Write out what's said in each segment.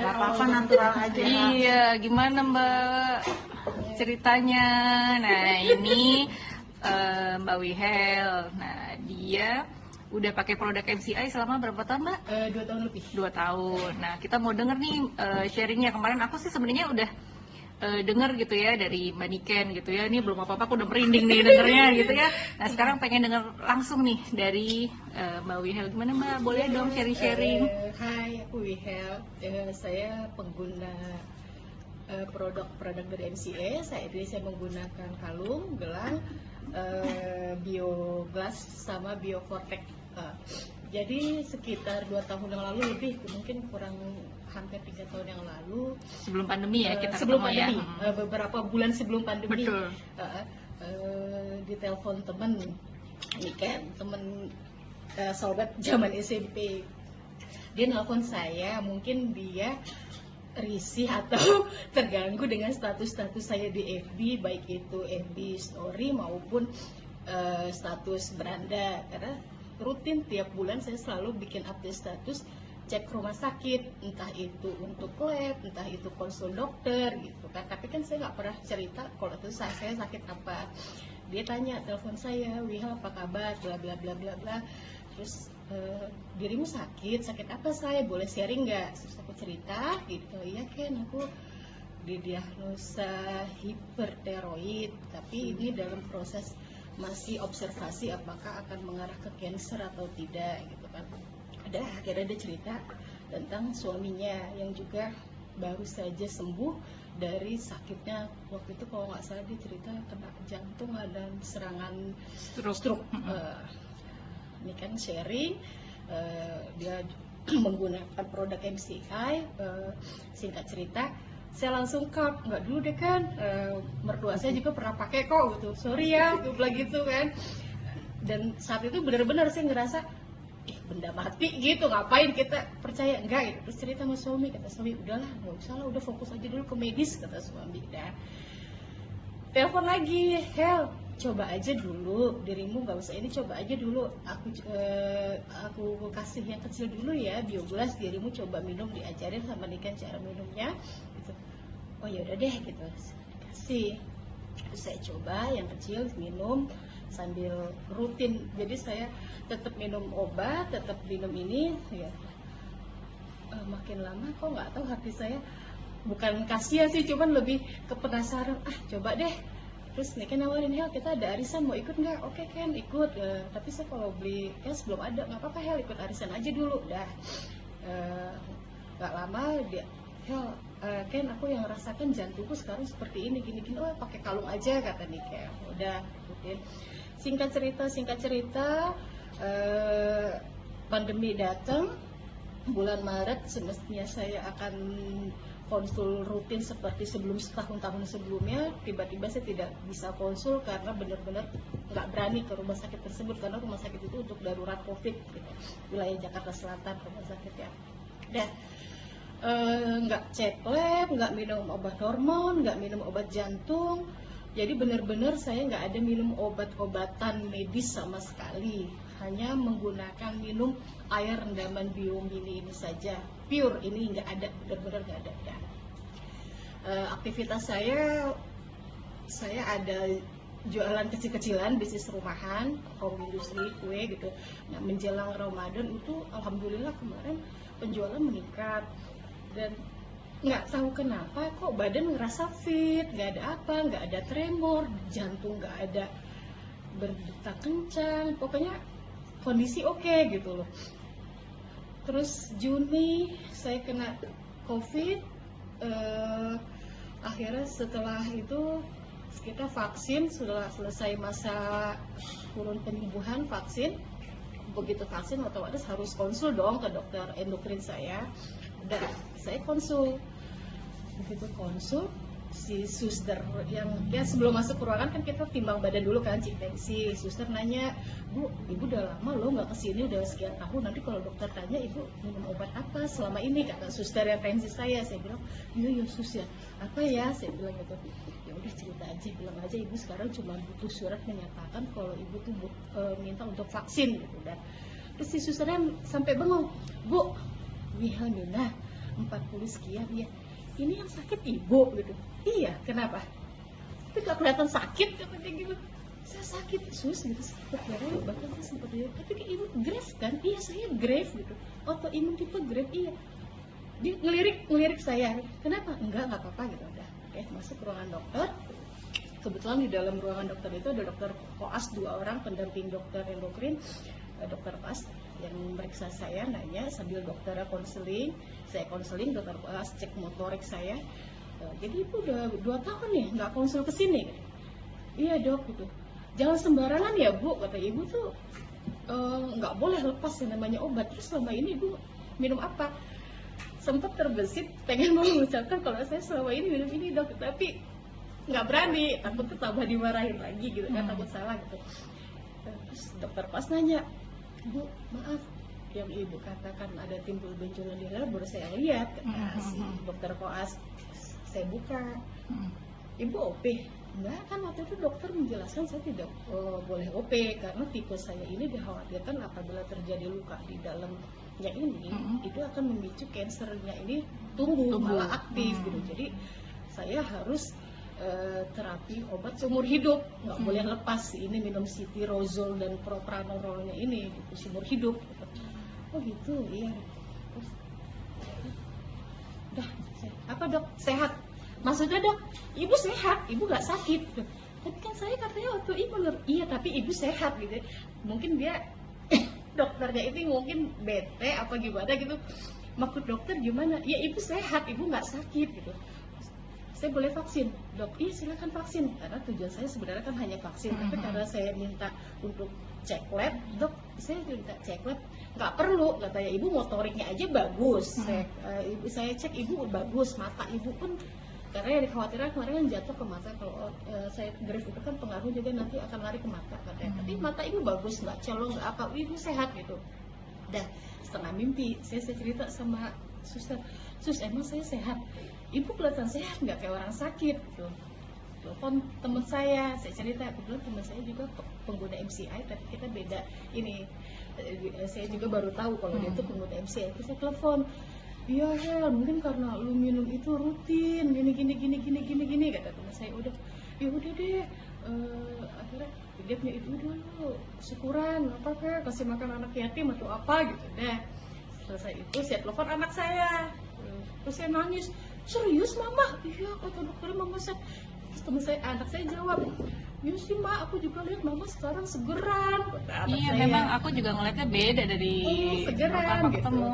nggak apa-apa, natural aja. Iya, gimana Mbak ceritanya? Nah ini Mbak Wihel. Nah dia udah pakai produk MCI selama berapa tahun Mbak? 2 tahun lebih. 2 tahun. Nah kita mau denger nih sharingnya. Kemarin aku sih sebenarnya udah denger gitu ya dari Mbak Niken gitu ya. Ini belum apa-apa aku udah merinding nih dengernya gitu ya. Nah sekarang pengen denger langsung nih dari Mbak Wihel. Gimana Mbak? Boleh dong sharing-sharing? Hai, aku Wihel. Saya pengguna produk-produk dari MCA. Saya menggunakan kalung, gelang, Bioglass sama Biofortek. Jadi sekitar 2 tahun yang lalu lebih, mungkin kurang hampir 3 tahun yang lalu. Sebelum pandemi ya kita sebelum ketemu pandemi, ya. beberapa bulan sebelum pandemi. Betul. Ditelepon temen, ini kan temen sahabat zaman SMP. Dia nelpon saya, mungkin dia risih atau terganggu dengan status-status saya di FB, baik itu FB story maupun status beranda, karena rutin tiap bulan saya selalu bikin update status cek rumah sakit, entah itu untuk lab, entah itu konsul dokter gitu kan. Tapi kan saya nggak pernah cerita kalau itu saya sakit apa. Dia tanya, telepon saya, Wihel apa kabar, bla bla bla bla bla. Terus dirimu sakit apa saya, boleh sharing nggak? Terus aku cerita gitu, iya kan aku didiagnosa hipertiroid, tapi ini dalam proses masih observasi apakah akan mengarah ke cancer atau tidak gitu kan. Akhirnya dia cerita tentang suaminya yang juga baru saja sembuh dari sakitnya. Waktu itu kalau nggak salah dia cerita kena jantung dan serangan stroke. Ini kan sharing, dia menggunakan produk MCI. Singkat cerita, saya langsung cut, nggak dulu deh kan, mertua saya juga pernah pakai kok gitu, sorry ya, gue bilang gitu kan. Dan saat itu benar-benar saya ngerasa benda mati gitu, ngapain kita percaya, enggak gitu. Terus cerita sama suami, kata suami, udahlah nggak usah lah, udah fokus aja dulu ke medis, kata suami. Dan telepon lagi, Hel, coba aja dulu, dirimu nggak usah ini, coba aja dulu, aku kasih yang kecil dulu ya, Bioglass, dirimu coba minum, diajarin sama Niken cara minumnya gitu. Oh ya udah deh gitu, dikasih. Terus saya coba yang kecil minum sambil rutin, jadi saya tetap minum obat, tetap minum ini ya. Makin lama kok nggak tahu hati saya bukan kasihan sih, cuman lebih kepenasaran, coba deh. Terus nih kan nawarin, Hel kita ada arisan, mau ikut nggak? Oke kan ikut, tapi saya kalau beli cash belum ada, nggak apa-apa Hel, ikut arisan aja dulu. Dah nggak lama dia, Hel Ken aku yang rasakan jantungku sekarang seperti ini, gini-gini, oh pakai kalung aja kata Niken. Udah ikutin. Singkat cerita pandemi datang bulan Maret, semestinya saya akan konsul rutin seperti tahun-tahun sebelumnya. Tiba-tiba saya tidak bisa konsul karena benar-benar nggak berani ke rumah sakit tersebut, karena rumah sakit itu untuk darurat COVID gitu, wilayah Jakarta Selatan rumah sakitnya. Dan nggak cek lab, nggak minum obat hormon, nggak minum obat jantung. Jadi benar-benar saya nggak ada minum obat-obatan medis sama sekali, hanya menggunakan minum air rendaman Biomini ini saja, pure, ini nggak ada, benar-benar nggak ada. Ya. Aktivitas saya ada jualan kecil-kecilan, bisnis rumahan, home industry, kue gitu. Nah menjelang Ramadan itu alhamdulillah kemarin penjualan meningkat, dan nggak tahu kenapa kok badan ngerasa fit, nggak ada apa, nggak ada tremor, jantung nggak ada berdetak kencang, pokoknya kondisi oke gitu loh. Terus Juni saya kena COVID, akhirnya setelah itu kita vaksin, sudah selesai masa turun penyembuhan vaksin. Begitu vaksin otomatis harus konsul dong ke dokter endokrin saya. Dan saya konsul, begitu konsul si suster yang sebelum masuk ke ruangan kan kita timbang badan dulu kan, cek tensi. Suster nanya, Bu, ibu udah lama loh nggak kesini, udah sekian tahun, nanti kalau dokter tanya ibu minum obat apa selama ini, kata suster yang tensi saya. Saya bilang, iya sus ya, apa ya, saya bilang gitu. Ya udah cerita aja, bilang aja ibu sekarang cuma butuh surat menyatakan kalau ibu tuh minta untuk vaksin gitu. Dan terus si susternya sampai bengong, Bu, Wihamina, 40 sekian. Iya, ini yang sakit ibu gitu. Iya, kenapa? Tapi gak kelihatan sakit katanya gitu. Saya sakit sus gitu, sakit darah, bahkan saya sempat lihat. Tapi kayak ibu Graves kan? Iya, saya Graves gitu. Autoimun tipe Graves, iya. Dia ngelirik saya. Kenapa? Enggak apa-apa gitu. Udah, oke, masuk ruangan dokter. Kebetulan di dalam ruangan dokter itu ada dokter koas 2 orang, pendamping dokter endokrin, dokter pas yang memeriksa saya, nanya sambil dokternya konseling, saya konseling, dokter koas cek motorik saya. Jadi ibu udah 2 tahun ya nggak konsul ke sini? Iya dok gitu. Jangan sembarangan ya bu, kata ibu tuh nggak boleh lepas yang namanya obat. Terus selama ini ibu minum apa? Sempat terbesit pengen mau mengucapkan kalau saya selama ini minum ini dok, tapi nggak berani, takut tambah dimarahin lagi gitu kan, takut salah gitu. Terus dokter pas nanya, Bu maaf, yang ibu katakan ada timbul benjolan di dalam baru saya lihat, kata si dokter koas. Saya buka, ibu OP? Enggak, kan waktu itu dokter menjelaskan saya tidak boleh OP karena tipe saya ini dikhawatirkan apabila terjadi luka di dalamnya ini itu akan memicu kansernya ini tumbuh. Malah aktif gitu. Jadi saya harus terapi obat seumur hidup, nggak boleh lepas ini minum citirizole dan propranololnya ini gitu, seumur hidup gitu. Oh gitu, iya. Terus, udah, apa dok, sehat? Maksudnya dok, ibu sehat, ibu nggak sakit. Tapi kan saya katanya waktu ibu iya tapi ibu sehat gitu. Mungkin dia dokternya itu mungkin bete apa gimana gitu. Maksud dokter gimana? Ya ibu sehat, ibu nggak sakit gitu. Saya boleh vaksin, dok? Iya silakan vaksin. Karena tujuan saya sebenarnya kan hanya vaksin. Tapi karena saya minta untuk cek lab, dok, saya minta cek lab. Nggak perlu, katanya ibu motoriknya aja bagus. Saya cek ibu bagus, mata ibu pun karena yang dikhawatirkan kemarin kan jatuh ke mata. Kalau saya Graves itu kan pengaruh juga nanti akan lari ke mata katanya. Tapi mata ibu bagus, nggak celong, nggak apa, ibu sehat gitu. Dah setengah mimpi, saya cerita sama suster, sus emang saya sehat? Ibu kelihatan sehat nggak kayak orang sakit gitu. Telepon teman saya cerita, kebetulan teman saya juga pengguna MCI tapi kita beda ini. Saya juga baru tahu kalau dia itu pengguna MCI. Terus saya telepon, iya Hel, mungkin karena lu minum itu rutin gini kata teman saya. Udah, ya udah deh. Akhirnya dia punya itu udah lu syukuran apa kak, kasih makan anak yatim atau apa gitu deh. Selesai itu saya telepon anak saya, terus saya nangis, serius mama? Iya kata dokter mama saya. Terus teman saya, anak saya jawab, iya sih mak, aku juga lihat mama sekarang segeran. Kata anak Iya saya. memang aku juga ngeliatnya beda dari segeran pertama gitu. ketemu.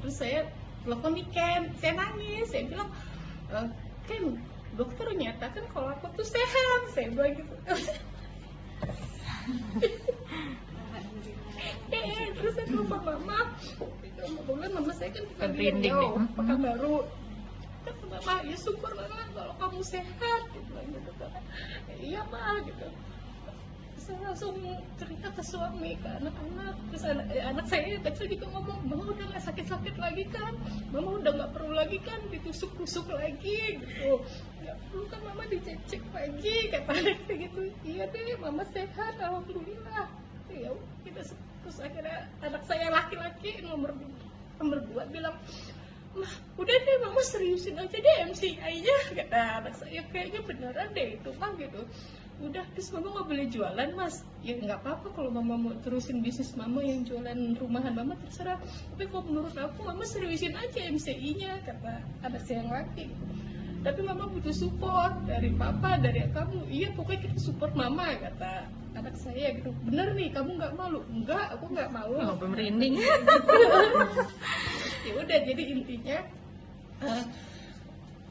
Terus saya telepon nih Ken, saya nangis, saya bilang, Ken, dokter nyatakan kalau aku tuh sehat, saya bilang gitu. Terus saya telepon mama, kebetulan mama saya kan tinggal di Riau, Pekanbaru. Kata mama, ya syukur banget kalau kamu sehat, gitu kan. Iya mah, gitu. Saya langsung cerita ke suami, ke anak-anak. Terus anak saya yang kecil juga ngomong, mama udah gak sakit-sakit lagi kan, mama udah gak perlu lagi kan ditusuk-tusuk lagi gitu, gak perlu kan mama dicek-cek lagi, kata anak saya gitu. Iya deh, mama sehat, alhamdulillah. Ya kita terus akhirnya anak saya laki-laki nomor 2 bilang, mah udah deh mama seriusin aja deh MCI-nya, kata anak saya. Kayaknya beneran deh itu mah gitu. Udah, terus mama nggak boleh jualan mas? Ya nggak apa-apa kalau mama mau terusin bisnis mama yang jualan rumahan mama terserah. Tapi kalau menurut aku mama seriusin aja MCI-nya, kata anak saya yang laki. Tapi mama butuh support dari papa, dari kamu. Iya pokoknya kita support mama, kata anak saya gitu. Bener nih, kamu nggak malu? Enggak, aku nggak malu. Merinding. Ya udah, jadi intinya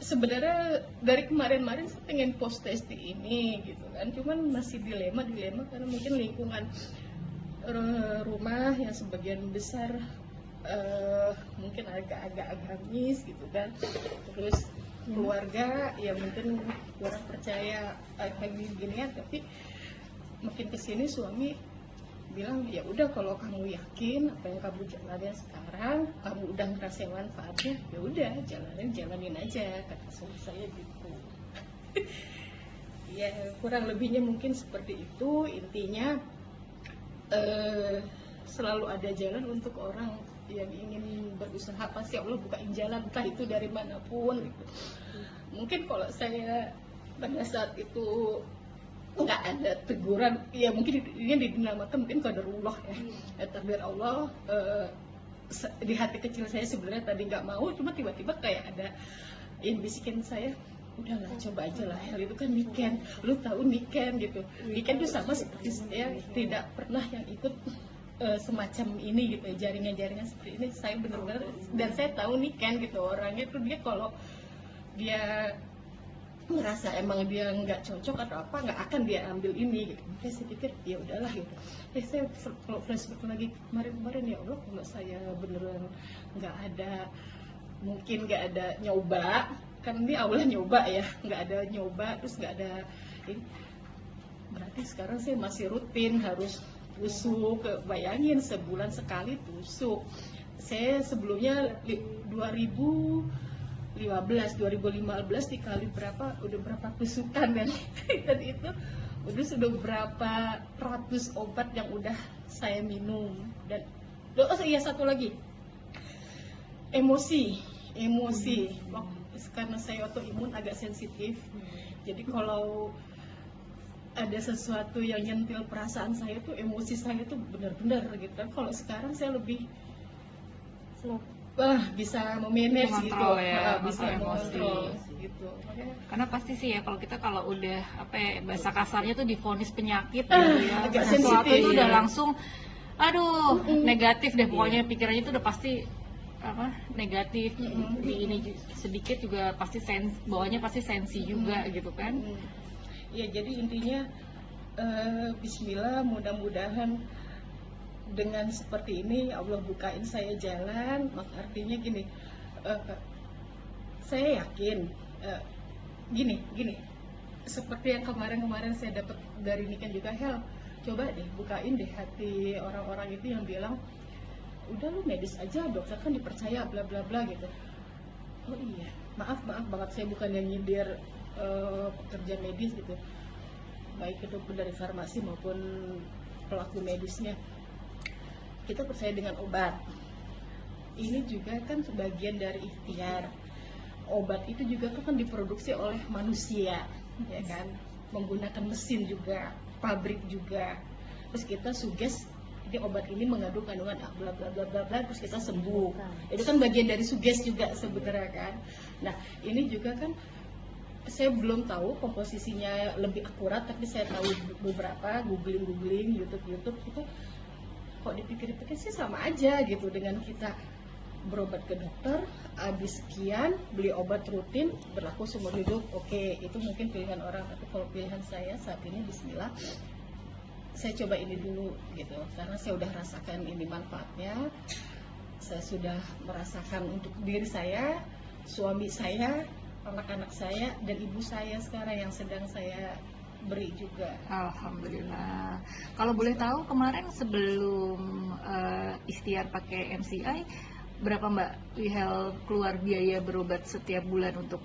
sebenarnya dari kemarin-kemarin saya pengen post testing ini gitu kan, cuman masih dilema karena mungkin lingkungan rumah yang sebagian besar mungkin agak agamis gitu kan, terus keluarga ya mungkin kurang percaya kayak gini ya. Tapi makin kesini suami bilang, ya udah kalau kamu yakin apa yang kamu jalanin sekarang, kamu udah ngerasain manfaatnya, ya udah jalanin aja, kata suami saya gitu. Ya kurang lebihnya mungkin seperti itu. Intinya selalu ada jalan untuk orang yang ingin berusaha pasti Allah bukain jalan, entah itu dari manapun gitu. Mungkin kalau saya pada saat itu nggak ada teguran, ya mungkin ini dinamakan mungkin qadarullah ya, takdir Allah. Di hati kecil saya sebenarnya tadi nggak mau, cuma tiba-tiba kayak ada yang bisikin saya, udahlah coba aja lah, hal itu kan Niken, lu tahu Niken gitu. Niken itu sama seperti saya, tidak pernah yang ikut semacam ini gitu, jaringan-jaringan seperti ini. Saya benar-benar, dan saya tahu Niken gitu, orangnya tuh dia kalau dia ngerasa emang dia nggak cocok atau apa, nggak akan dia ambil ini gitu. Makanya saya pikir ya udahlah gitu. Saya kalau flashback lagi kemarin-kemarin, ya Allah, kalau saya beneran nggak ada, mungkin nggak ada nyoba, kan ini awalnya nyoba ya, nggak ada nyoba, terus nggak ada ini, berarti sekarang saya masih rutin harus tusuk. Bayangin sebulan sekali tusuk. Saya sebelumnya 2015 dikali berapa, udah berapa tusukan dan dan itu sudah berapa ratus obat yang udah saya minum. Dan iya, satu lagi, emosi karena saya autoimun agak sensitif. Jadi kalau ada sesuatu yang nyentil perasaan saya tuh, emosi saya tuh benar-benar gitu. Kalau sekarang saya lebih bisa memanage gitu, ya, bisa emosi mengontrol gitu. Karena pasti sih ya, kalau udah apa ya, bahasa kasarnya tuh divonis penyakit gitu ya, agak sesuatu sensitif. itu udah langsung aduh negatif deh pokoknya, pikirannya itu udah pasti apa, negatif. Di ini sedikit juga pasti bawahnya pasti sensi juga gitu kan. Ya, jadi intinya bismillah, mudah-mudahan dengan seperti ini Allah bukain saya jalan. Maka artinya gini, saya yakin gini seperti yang kemarin saya dapat dari Niken juga, Hel, coba deh bukain deh hati orang-orang itu yang bilang udah lu medis aja, dokter kan dipercaya bla bla bla gitu. Oh iya, maaf banget, saya bukan yang nyindir pekerja medis gitu, baik itu dari farmasi maupun pelaku medisnya. Kita percaya dengan obat. Ini juga kan sebagian dari ikhtiar. Obat itu juga kan diproduksi oleh manusia, ya kan, menggunakan mesin juga, pabrik juga. Terus kita suges, jadi obat ini mengandung kandungan bla bla bla bla bla, terus kita sembuh. Itu kan bagian dari suges juga sebenarnya kan. Nah, ini juga kan saya belum tahu komposisinya lebih akurat, tapi saya tahu beberapa googling YouTube itu kok dipikir-pikir sih sama aja gitu dengan kita berobat ke dokter, habis sekian beli obat rutin berlaku seumur hidup. Oke, itu mungkin pilihan orang, tapi kalau pilihan saya saat ini bismillah, saya coba ini dulu gitu, karena saya udah rasakan ini manfaatnya. Saya sudah merasakan untuk diri saya, suami saya, anak-anak saya, dan ibu saya sekarang yang sedang saya beri juga. Alhamdulillah. Kalau boleh tahu, kemarin sebelum ikhtiar pakai MCI, berapa Mbak Wihel keluar biaya berobat setiap bulan untuk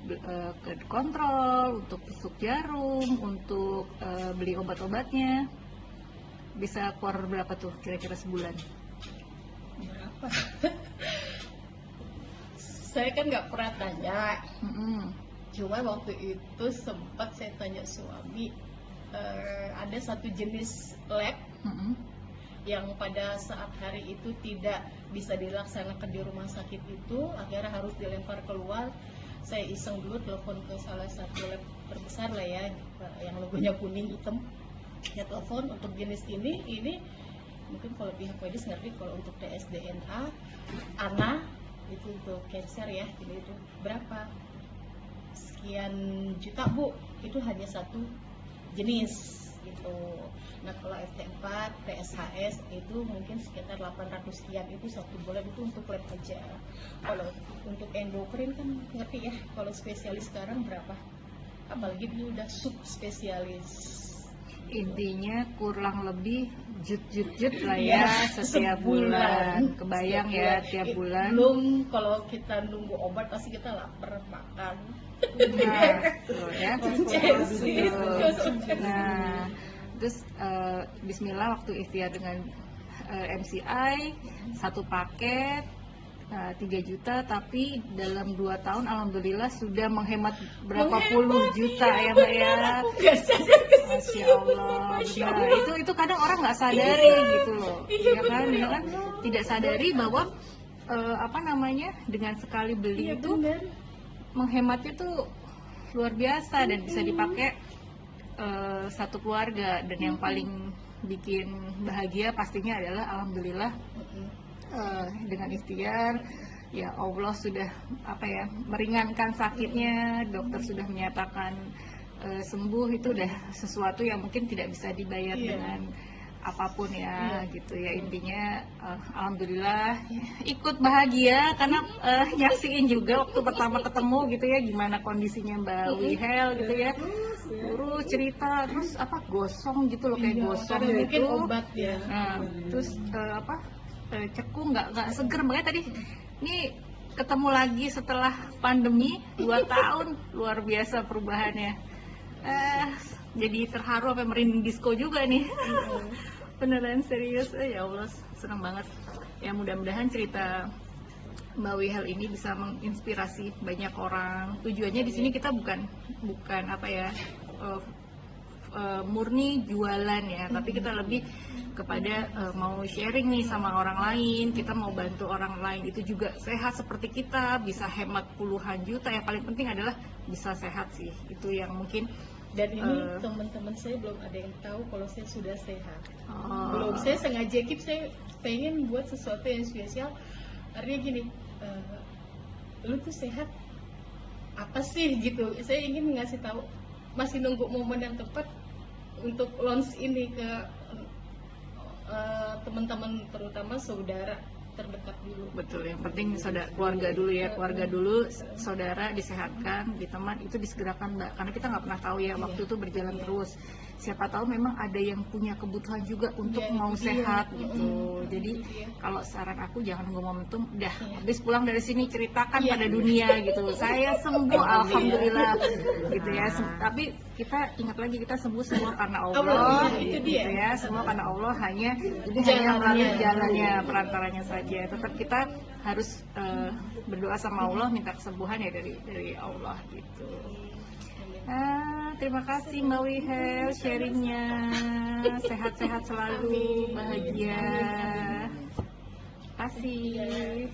ke kontrol, untuk tusuk jarum, untuk beli obat-obatnya? Bisa keluar berapa tuh kira-kira sebulan? Berapa? Saya kan nggak pernah tanya. Cuma waktu itu sempat saya tanya suami, ada satu jenis lab yang pada saat hari itu tidak bisa dilaksanakan di rumah sakit itu, akhirnya harus dilempar keluar. Saya iseng dulu telepon ke salah satu lab terbesar lah ya, yang logonya kuning hitam. Ya telepon, untuk jenis ini mungkin kalau pihak medis ngerti, kalau untuk dsDNA, ANA itu untuk cancer ya, jadi itu berapa? Sekian juta Bu, itu hanya satu jenis gitu. Nah kalau FT4, PSHS itu mungkin sekitar 800 sekian, itu satu bulan, itu untuk lab aja. Kalau untuk endokrin kan ngerti ya, kalau spesialis sekarang berapa, apalagi dia udah subspesialis. Intinya kurang lebih jut lah ya, setiap bulan. Kebayang ya, tiap bulan. Belum kalau kita nunggu obat pasti kita lapar makan. Nah, ya. Nah, terus bismillah waktu ikhtiar dengan MCI, satu paket 3 juta, tapi dalam 2 tahun alhamdulillah sudah menghemat berapa puluh juta ya Mbak ya. Masya Allah, benar. Itu kadang orang nggak sadari gitu loh, ya kan, tidak sadari bahwa dengan sekali beli itu menghematnya tuh luar biasa dan bisa dipakai satu keluarga. Dan yang paling bikin bahagia pastinya adalah alhamdulillah dengan ikhtiar ya Allah sudah meringankan sakitnya, dokter sudah menyatakan sembuh. Itu udah sesuatu yang mungkin tidak bisa dibayar dengan apapun ya gitu ya. Intinya alhamdulillah ikut bahagia karena nyaksiin juga waktu pertama ketemu gitu ya gimana kondisinya Mbak Wihel gitu ya, terus cerita terus gosong gitu loh, kayak gosong gitu obat ya. Nah terus cekung nggak seger. Makanya tadi ini ketemu lagi setelah pandemi 2 tahun, luar biasa perubahannya. Jadi terharu sampai merinding disco juga nih. Beneran serius, ya Allah senang banget. Ya mudah-mudahan cerita Mbak Wihel ini bisa menginspirasi banyak orang. Tujuannya di sini kita bukan murni jualan ya, tapi kita lebih kepada mau sharing nih sama orang lain, kita mau bantu orang lain itu juga sehat seperti kita, bisa hemat puluhan juta. Yang paling penting adalah bisa sehat sih, itu yang mungkin. Dan ini teman-teman saya belum ada yang tahu kalau saya sudah sehat. Belum, saya sengaja saya pengen buat sesuatu yang spesial. Artinya gini, lu tuh sehat apa sih gitu. Saya ingin ngasih tahu, masih nunggu momen yang tepat untuk launch ini ke teman-teman, terutama saudara terdekat dulu. Betul, yang penting keluarga dulu ya, keluarga dulu, saudara disehatkan, diteman, itu disegerakan Mbak, karena kita nggak pernah tahu ya waktu itu berjalan terus. Siapa tahu memang ada yang punya kebutuhan juga untuk mau sehat gitu. Jadi kalau saran aku jangan nunggu momentum, udah habis pulang dari sini ceritakan pada dunia gitu. Saya sembuh alhamdulillah gitu ya. Tapi kita ingat lagi, kita sembuh semua karena Allah gitu ya. Semua karena Allah, hanya melalui jalannya, perantaranya saja. Tetap kita harus berdoa sama Allah, minta kesembuhan ya dari Allah gitu. Terima kasih Mbak Wihel sharingnya, sehat-sehat selalu, bahagia. Terima kasih.